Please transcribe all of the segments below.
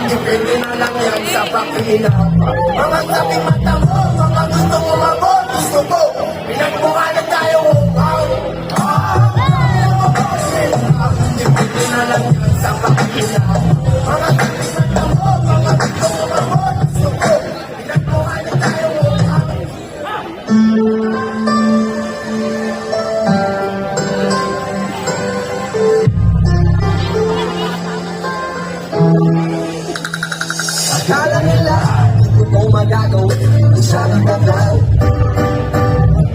Depende na lang yan sa pakilang. Mga sabing mata mo, mga gusto mo mabot, gusto ko. Pinagbuhanan tayo, depende na lang yan sa pakilang. Mga sabing mata mo, mga gusto mo mabot, gusto ko. Pinagbuhanan tayo, akala nila, ito kong magagawin ang sarang bagay.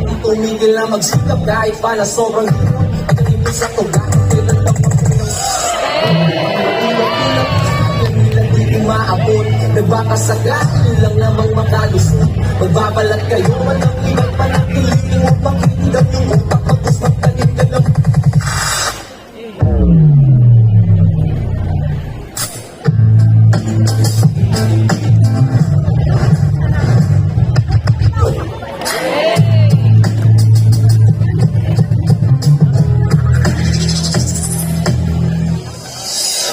Hindi tumigil na magsikap kahit pa na sobrang hirap. At ang ibig sa tugang, kailan lang nilang di maabot. Nagbakasakali lang namang makalusot. Magbabalat kayo, walang ibang panatiliin mo pakinggan yung utak. Pagkus magtanim ka lang.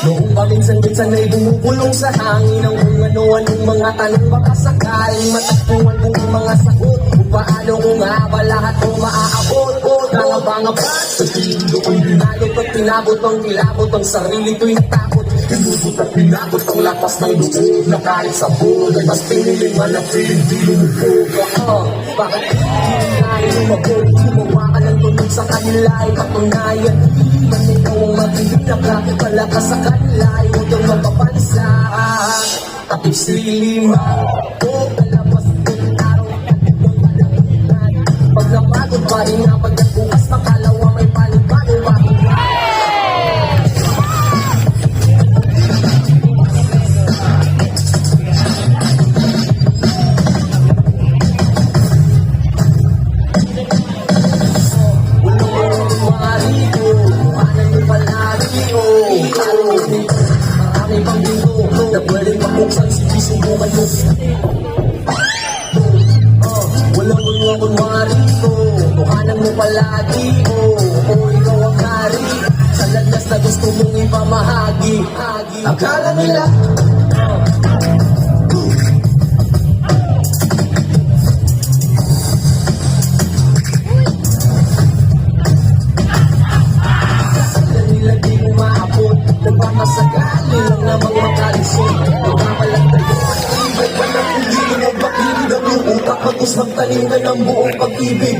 Noong paminsan-minsan ay bumubulong sa hangin ang kung ano-anong mga tanong baka sakaling matagpuan kong mga sagot kung paano ko nga ba lahat kong maaabot o nangabangabot sa tingin doon dinalot at tinabot ang kilabot ang sarili ko'y natakot pinubot at pinabot ang lakas ng loob na kahit sa buod ay mas piniling manapin di lumubog bakit hindi tayo lumabog gumawa ka ng tunog sa kanila ay patunayan hindi man ikaw ang mabiling nakakapalakas sa kanila ay huwag kang mapapansa takip siliman o kalabas ng araw at ibang pananginan pag napagod pa rin nga pagkabukas makalawa may panibago bakit marami pang dito na pwedeng mabuksan sige subukan mo walang mga kunwari tuhanan mo palagi ikaw ang hari sa landas na gusto mong ipamahagi akala nila nagpapasakali lang namang makalisod magpapalag tayo ibig pa ng hindi mo bakit ang utak pagkus magtanim ka ng buong pag-ibig